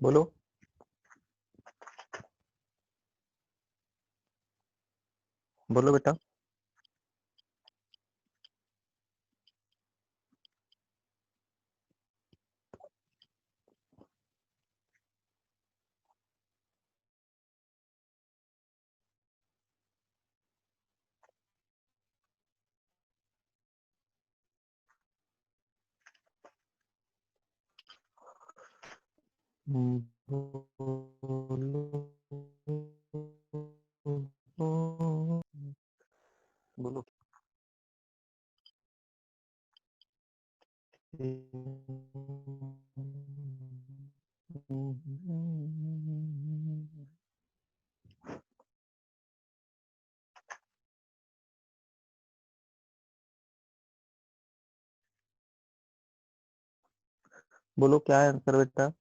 बोलो। बोलो बेटा। बोलो। बोलो क्या है आंसर बेटा।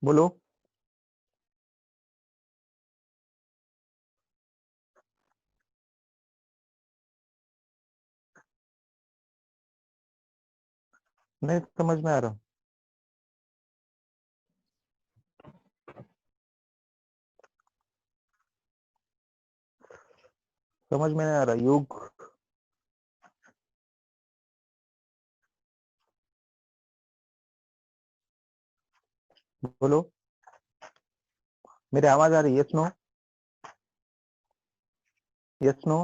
बोलो। नहीं समझ में आ रहा। समझ में नहीं आ रहा। युग। बोलो। मेरी आवाज आ रही है? Yes no. Yes no.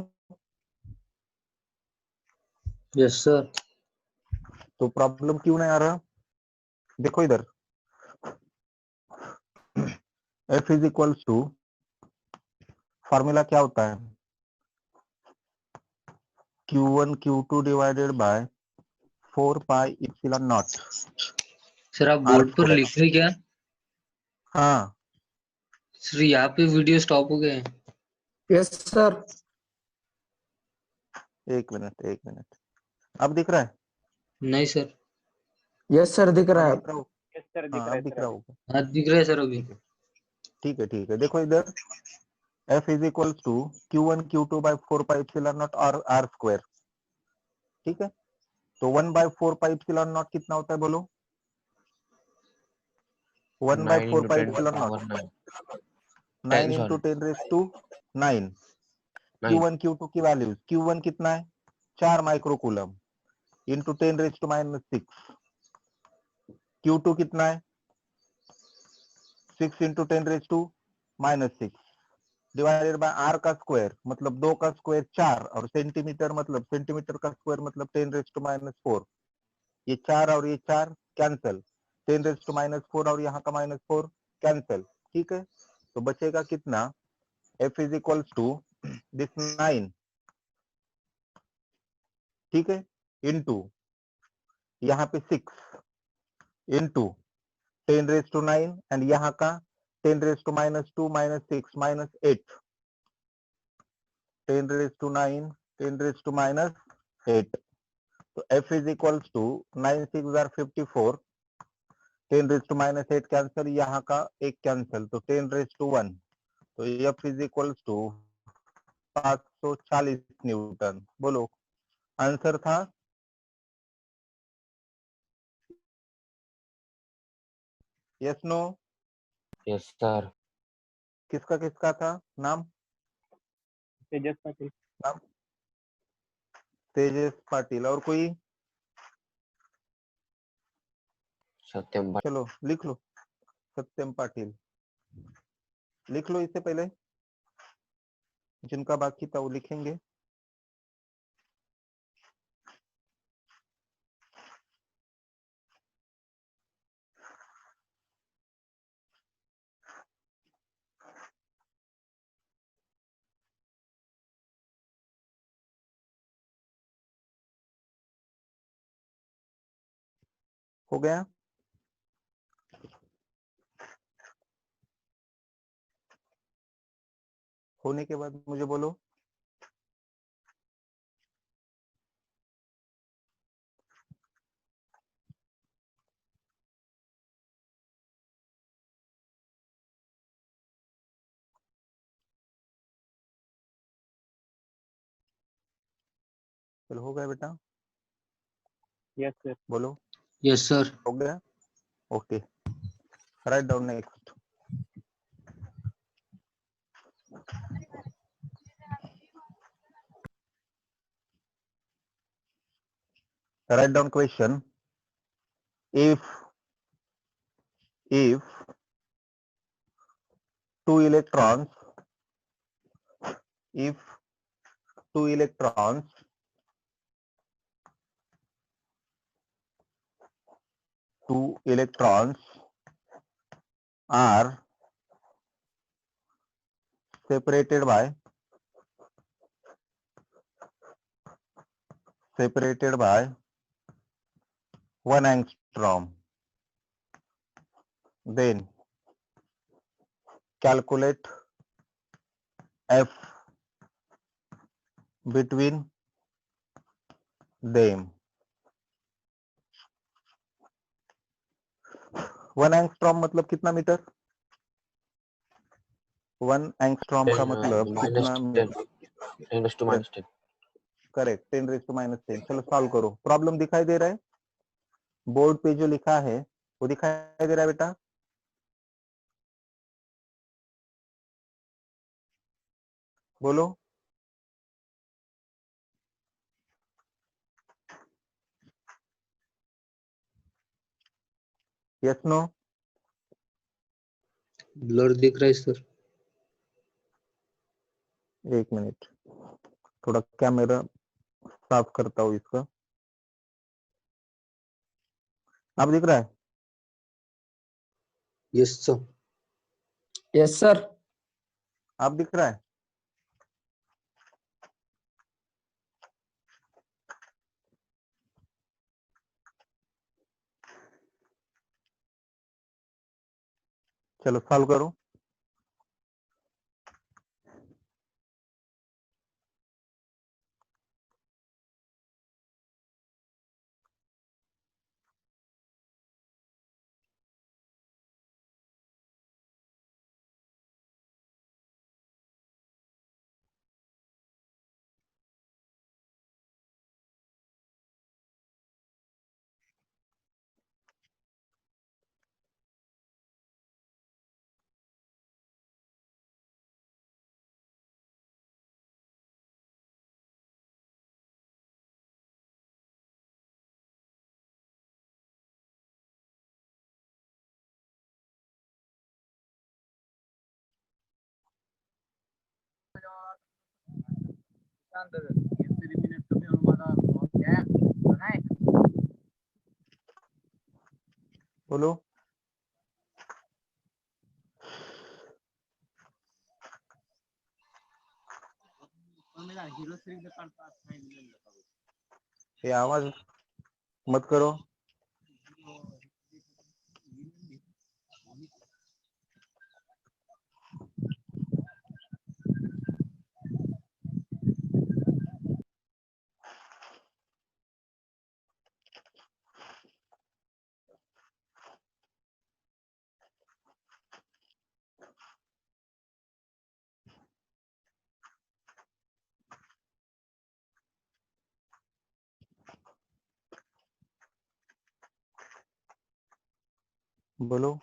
Yes sir. तो प्रॉब्लम क्यों नहीं आ रहा? देखो इधर। F is equals to, formula क्या होता है? Q1 Q2 divided by 4 pi epsilon naught sir आप आर बोर्ड पर स्क्वायर। लिख रहे क्या? हाँ। सर यहाँ पे वीडियो स्टॉप हो गए हैं। Yes sir. एक मिनट एक मिनट। अब दिख रहा है? नहीं सर। यस सर दिख रहा अब है। दिख रहा हो? यस सर दिख हाँ रहा अब है दिख सर रहा अभी। होगा। हाँ दिख रहा है सर अभी। ठीक है ठीक है ठीक है। देखो इधर। F is equals to Q1 Q2 by 4 pi epsilon naught R square. ठीक है। तो 1 बाय 4 पाई इप्सिलॉन नॉट कितना होता है बोलो? 1 by 9 4 into pi 10 to the epsilon power naught 9. 9 10 into sorry. 10 raise to 9। 9. Q1 Q2 की वैल्यूज। Q1 कितना है? 4 microcoulomb into 10 raise to minus 6। Q2 कितना है? 6 into 10 raise to minus 6 divided by R का स्क्वायर, मतलब 2 का स्क्वायर 4, और centimetre मतलब सेंटीमीटर का स्क्वायर मतलब 10 रेज टू माइनस 4। ये 4 और ये 4 कैंसल। 10 रेज टू माइनस 4 और यहाँ का माइनस 4 कैंसल। ठीक है। तो बचेगा कितना? F is equals to this 9। ठीक है। इनटू यहाँ पे 6 इनटू 10 रेज टू 9 एंड यहाँ का 10 raise to minus 2 minus 6 minus 8। 10 raise to 9 10 raise to minus 8। तो F is equals to 9 6 or 54। 10 raise to minus 8 cancel, यहाँ का एक कैंसिल, तो 10 रेज टू 1। तो F is equals to 540 newton. बोलो answer था। Yes no. Yes sir. किसका किसका था नाम? तेजस पाटिल। नाम तेजस पाटिल। और कोई? Satyam bhai. चलो लिख लो। सत्यम पाटिल लिख लो। इससे पहले जिनका बाकी था वो लिखेंगे। हो गया? होने के बाद मुझे बोलो। चलो हो गया बेटा, Yes, sir. बोलो। Yes sir. हो गया, okay. Write down next. Write down question. If two electrons, if two electrons are separated by 1 angstrom, then calculate F between them. 1 angstrom मतलब कितना मीटर? 1 angstrom का मतलब कितना मीटर? 10 -10. करेक्ट, 10⁻10। चलो solve करो। प्रॉब्लम दिखाई दे रहा है? बोर्ड पे जो लिखा है वो दिखाई दे रहा है बेटा? बोलो। Yes no? ब्लर दिख रहा है सर। एक मिनट, थोड़ा कैमरा साफ करता हूँ इसका। अब दिख रहा है? Yes sir. Yes sir. अब दिख रहा है? चलो सॉल्व करो। बोलो। ये आवाज मत करो। बोलो।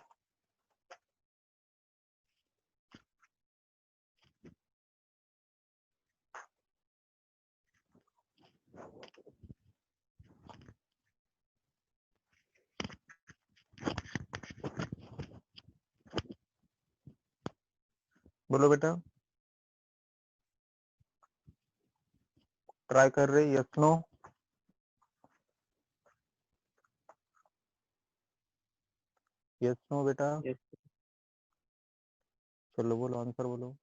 बोलो बेटा, ट्राई कर रहे? Yes no? यस नो बेटा? Yes. चलो बोलो, आंसर बोलो।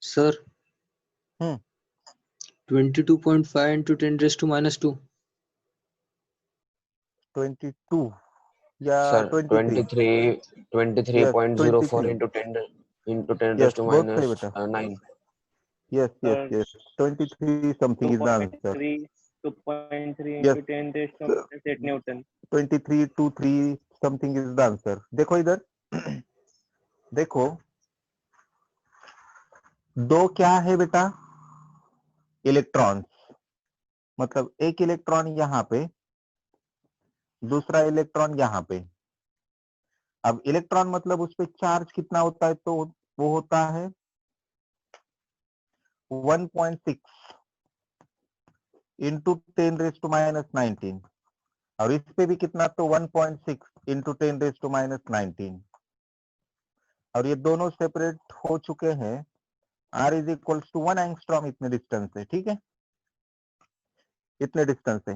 Sir hmm 22.5 into 10 raised to minus 2. 22 या Sir, 23? 23 Yes, 23.04 23. into 10 Yes, raised to both सही minus बेटा. 9. Yes, yes, Sir, yes. 23 something is the answer. 2.3 Yes, into 10 raised to minus 8 Newton. 23 to 3 something is the answer. देखो इधर. देखो, दो क्या है बेटा? इलेक्ट्रॉन्स. मतलब एक इलेक्ट्रॉन यहाँ पे, दूसरा इलेक्ट्रॉन यहाँ पे. अब इलेक्ट्रॉन मतलब उस पे चार्ज कितना होता है? तो वो होता है 1.6 इंटू 10 रेज टू माइनस 19. और इस पे भी कितना? तो 1.6 इंटू 10 रेज टू माइनस 19. और ये दोनों सेपरेट हो चुके हैं. R is equals to 1 angstrom इतने डिस्टेंस से. ठीक है, इतने डिस्टेंस से.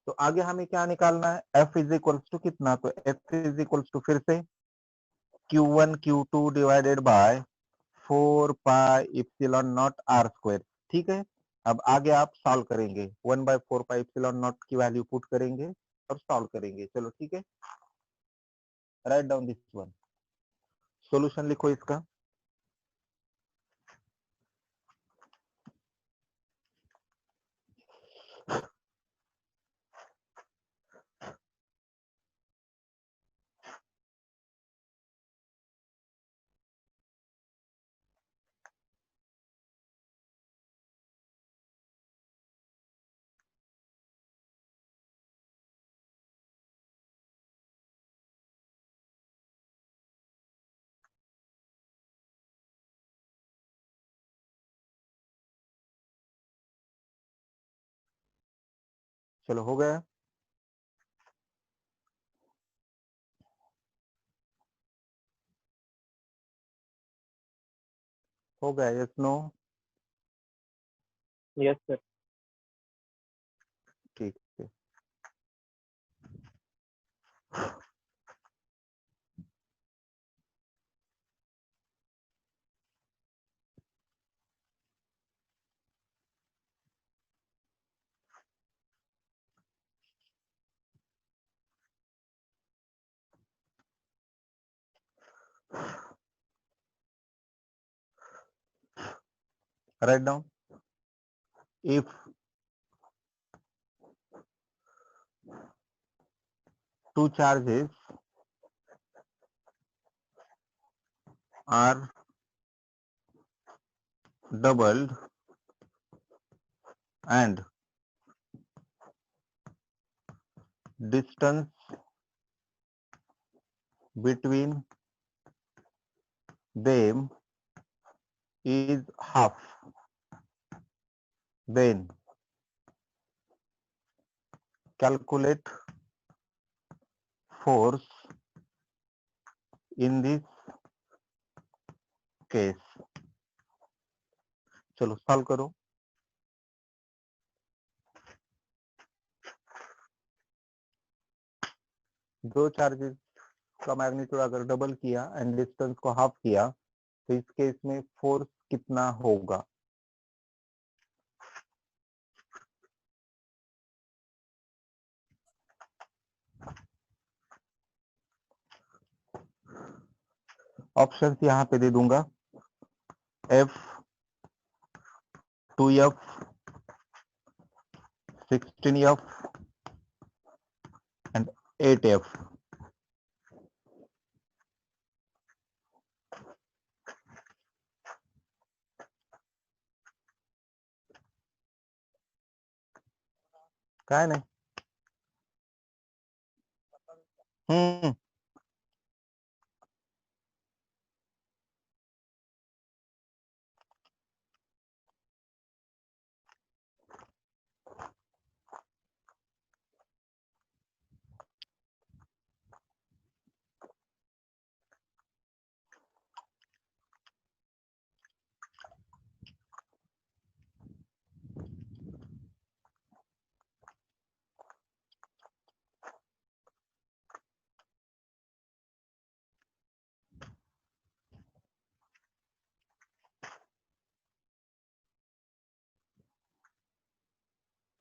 तो आगे हमें क्या निकालना है? F इज इक्वल्स टू कितना? तो F इज इक्वल्स टू फिर से Q1 Q2 divided by 4 pi epsilon naught R square. ठीक है, अब आगे आप सॉल्व करेंगे. 1/4 पाई इप्सिलॉन नॉट की वैल्यू पुट करेंगे और सॉल्व करेंगे. चलो ठीक है, write down this one. Solution लिखो इसका. चलो हो गया. हो गया. Yes no? Yes, sir. ठीक है. Write down. If two charges are doubled and distance between them is half, then calculate force in this case. चलो सॉल्व करो. दो चार्जेस का मैग्नीट्यूड अगर डबल किया एंड डिस्टेंस को हाफ किया तो इस केस में फोर्स कितना होगा? ऑप्शंस यहाँ पे दे दूंगा. F 2F 16F and 8F. काय नाही.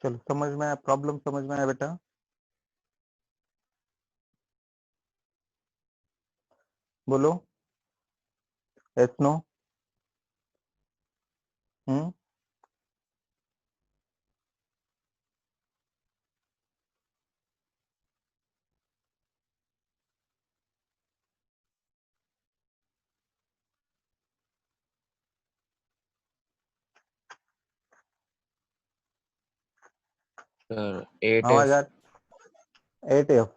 चलो समझ में आया, प्रॉब्लम समझ में आया बेटा? बोलो यस नो। हम्म Sir, 8 आवाज F. आ 8F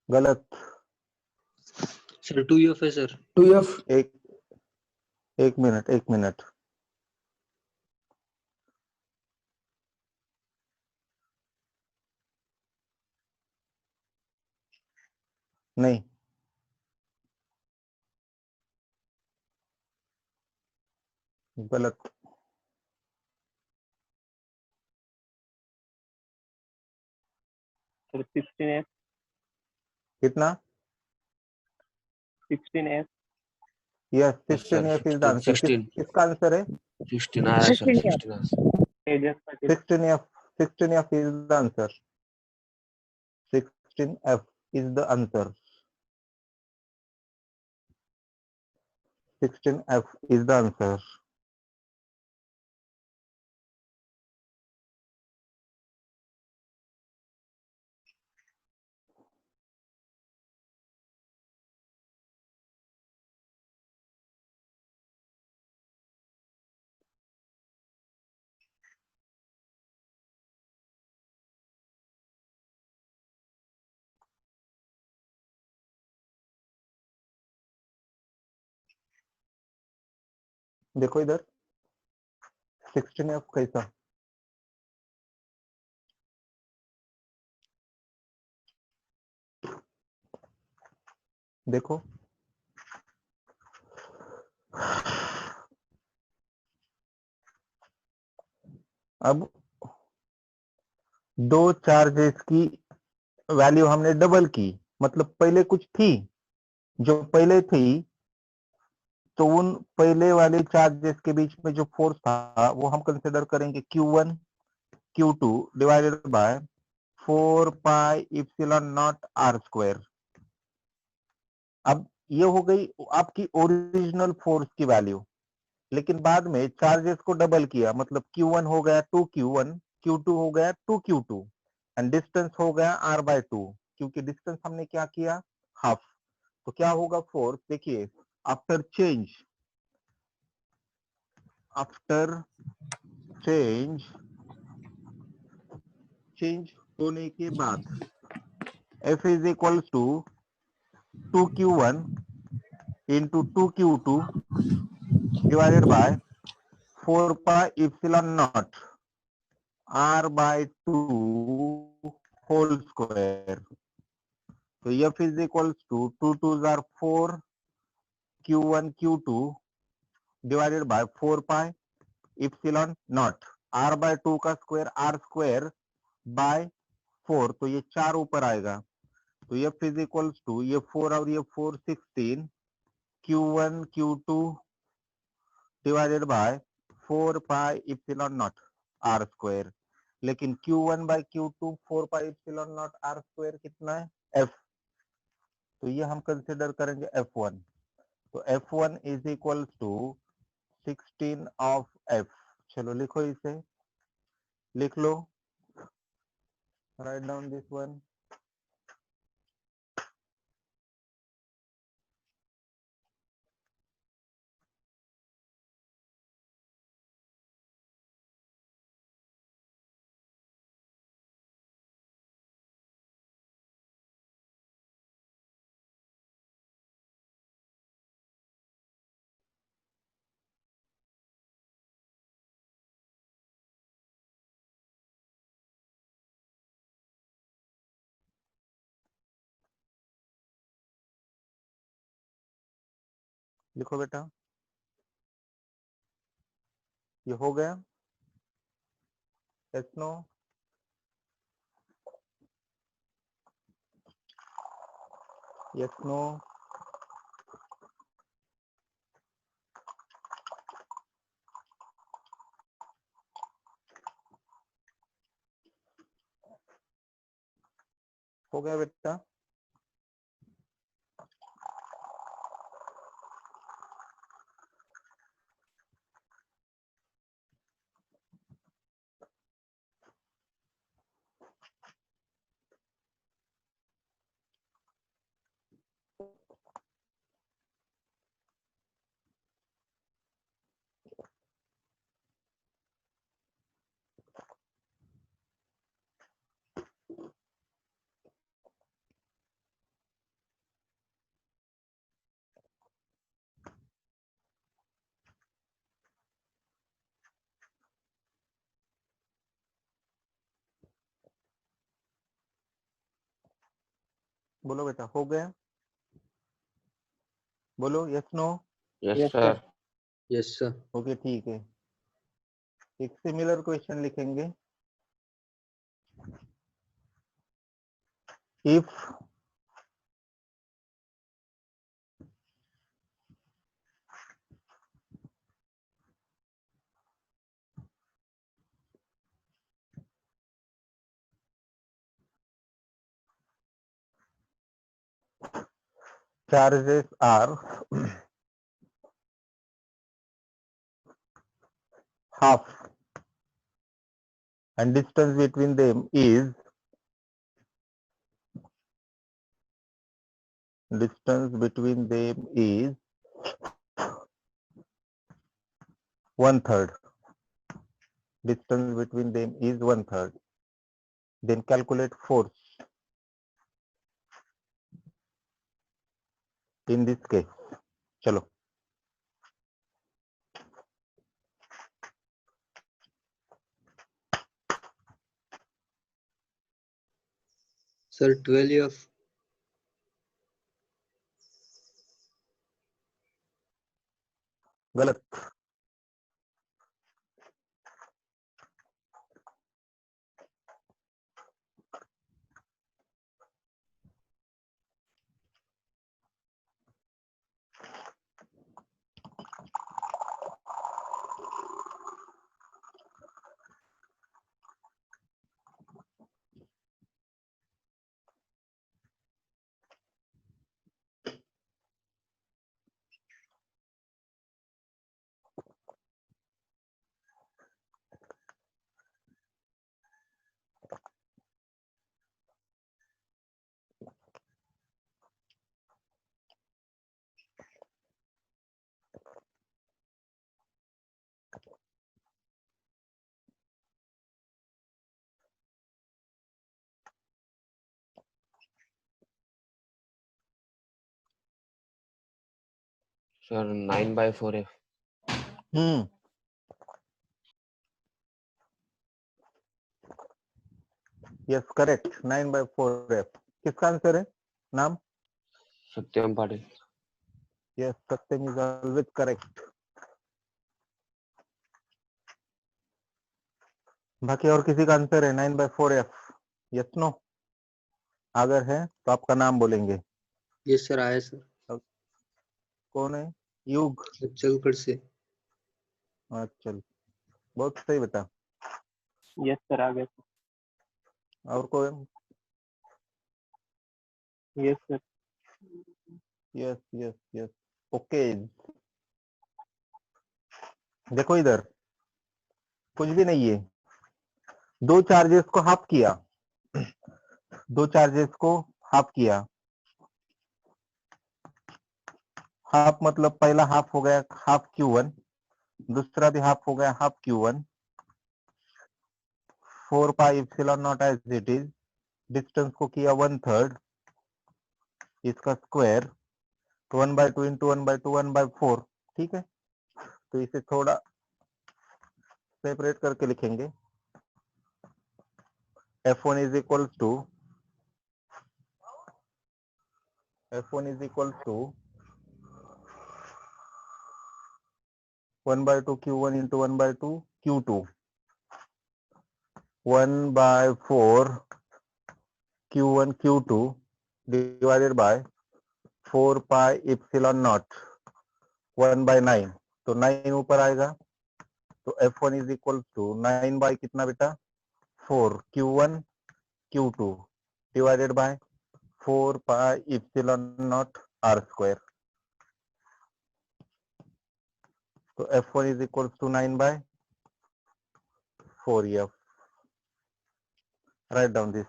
गलत। सर 2F है सर। 2F. एक एक मिनट एक मिनट। नहीं, गलत। Sir 16F. कितना? 16F. Yes Yes, sir. 16F is the 16. Answer. 16. किसका आंसर है? 16 आया सर, 16 आया sir. Tejas 16F 16F is the answer. 16F is the answer. 16F is the answer. देखो इधर 16F कैसा? देखो अब दो चार्जेस की वैल्यू हमने डबल की, मतलब पहले कुछ थी, जो पहले थी तो उन पहले वाले चार्जेस के बीच में जो फोर्स था वो हम कंसिडर करेंगे Q1 Q2 divided by 4 pi epsilon naught R square. अब ये हो गई आपकी ओरिजिनल फोर्स की वैल्यू, लेकिन बाद में चार्जेस को डबल किया, मतलब Q1 हो गया 2Q1, Q2 हो गया 2Q2 एंड डिस्टेंस हो गया R बाय 2, क्योंकि डिस्टेंस हमने क्या किया, हाफ। तो क्या होगा फोर्स, देखिए आफ्टर चेंज होने के बाद F is equals to 2Q1 into 2Q2 divided by 4 pi epsilon naught R by 2 whole square. So F is equals to 2 2s are 4 Q1 Q2 divided by 4 pi epsilon naught R by 2 का square R square by 4, तो ये 4 ऊपर आएगा, तो F is equals to ये 4 और ये 4 16 Q1 Q2 divided by 4 pi epsilon naught R square. लेकिन Q1 by Q2 4 pi epsilon naught R square कितना है, F। तो ये हम कंसिडर करेंगे F1। तो F1 is equal to 16 of F। चलो लिखो इसे, लिख लो, राइट डाउन दिस वन। लिखो बेटा, ये हो गया, यस नो? Yes no? हो गया बेटा? बोलो बेटा, हो गया? बोलो yes no. Yes, Yes, sir. sir. Yes, sir. Okay ठीक है। एक सिमिलर क्वेश्चन लिखेंगे। If charges are half and distance between them is 1/3. Distance between them is 1/3. Then calculate force in this case. चलो Sir, 12 of गलत। Sir, 9/4F. Yes correct. 9/4F। किसका answer है? नाम? Satyam Patil. Yes, Satyam is always correct. बाकी और किसी का answer है 9/4F? Yes no? अगर है तो आपका नाम बोलेंगे। yes, sir. आया sir. कौन है? युग। अफजलगढ़ से. अच्छा, बहुत सही बेटा। Yes, sir. आ गया sir. और कोई? Yes, sir. Yes yes yes okay. देखो इधर कुछ भी नहीं है। दो चार्जेस को हाफ किया, दो चार्जेस को हाफ किया। हाफ मतलब पहला हाफ हो गया हाफ Q1, दूसरा भी हाफ हो गया half Q1। 4 pi epsilon naught as it is. Distance को किया 1/3, इसका स्क्वायर। तो 1/2 इंटू 1/2 1/4। ठीक है, तो इसे थोड़ा सेपरेट करके लिखेंगे। F1 is equals to 1/2 Q1 into 1/2 Q2, 1/4 Q1 Q2 divided by 4 pi epsilon naught 1/9। तो 9 ऊपर आएगा, तो F1 is equals to 9 by कितना बेटा? 4 Q1 Q2 divided by 4 pi epsilon naught r square. So F1 is equals to 9 by 4F. Write down this.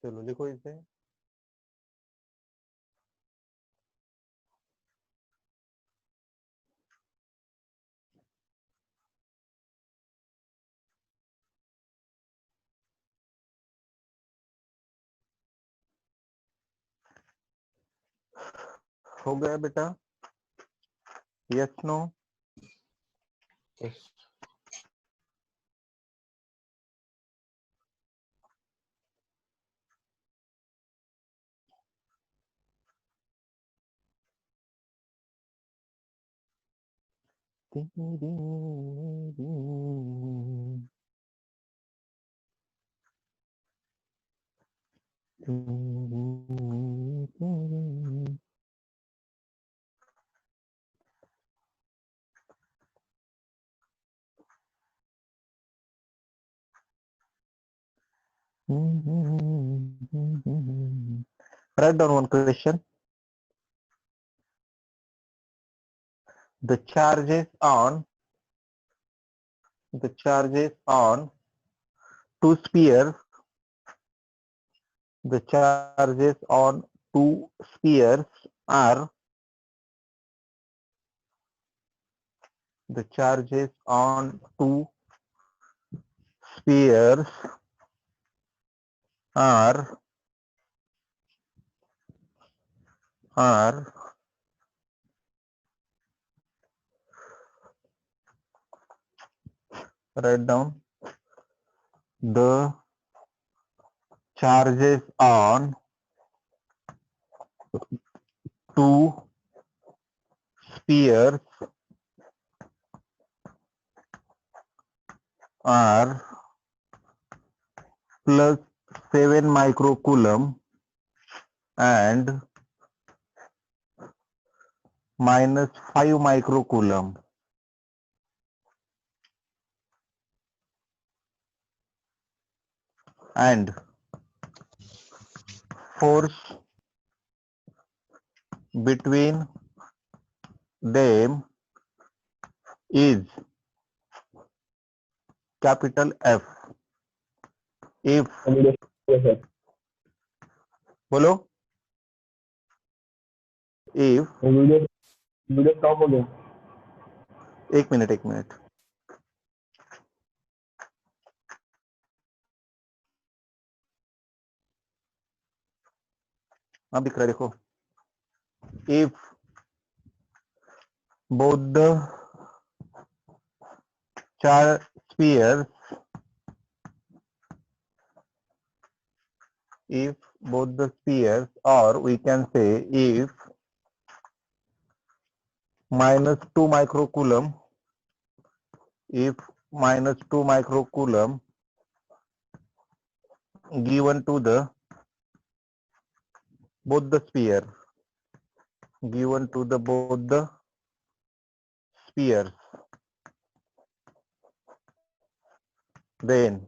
चलो लिखो इसे. हो गया बेटा? Yes, no? Yes. Write down one question. The charges on two spheres. The charges on two spheres are the charges on two spheres are write down the charges on two spheres are plus 7 microcoulomb and minus 5 microcoulomb. And force between them is capital F. If बोलो if video stop हो गया. एक minute अब दिख रहा है देखो. If both the spheres or we can say if minus 2 microcoulomb given to the both the spheres then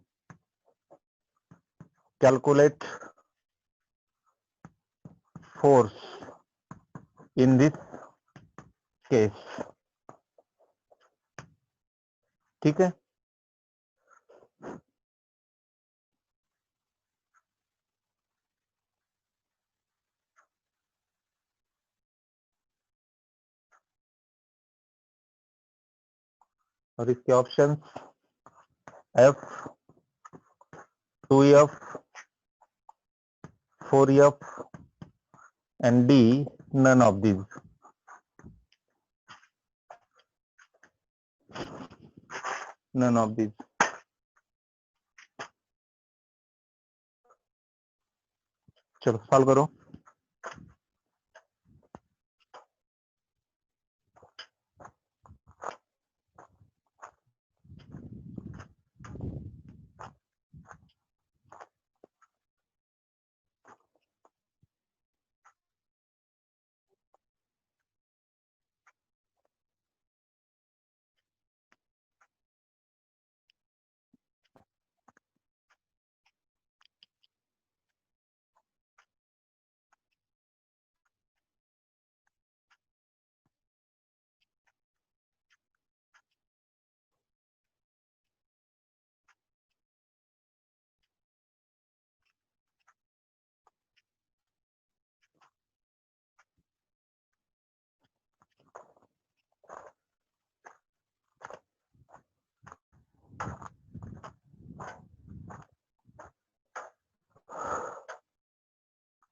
calculate force in this case. ठीक है. और इसके option F, 2F, 4F and D, none of these. चलो solve करो.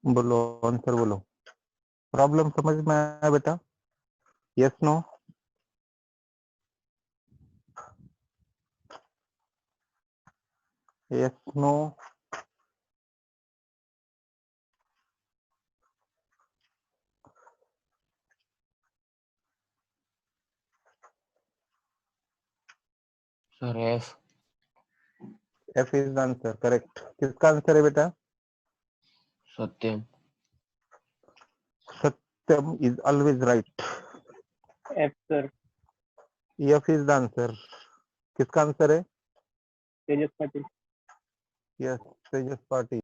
बोलो answer बोलो। Problem समझ में आया बेटा? Yes no? Yes no? Sir F. F is answer correct. किसका आंसर है बेटा? Satyam. Satyam is always right. F sir. F is the answer. किसका आंसर है? Tejas Patil. Yes, Tejas Patil.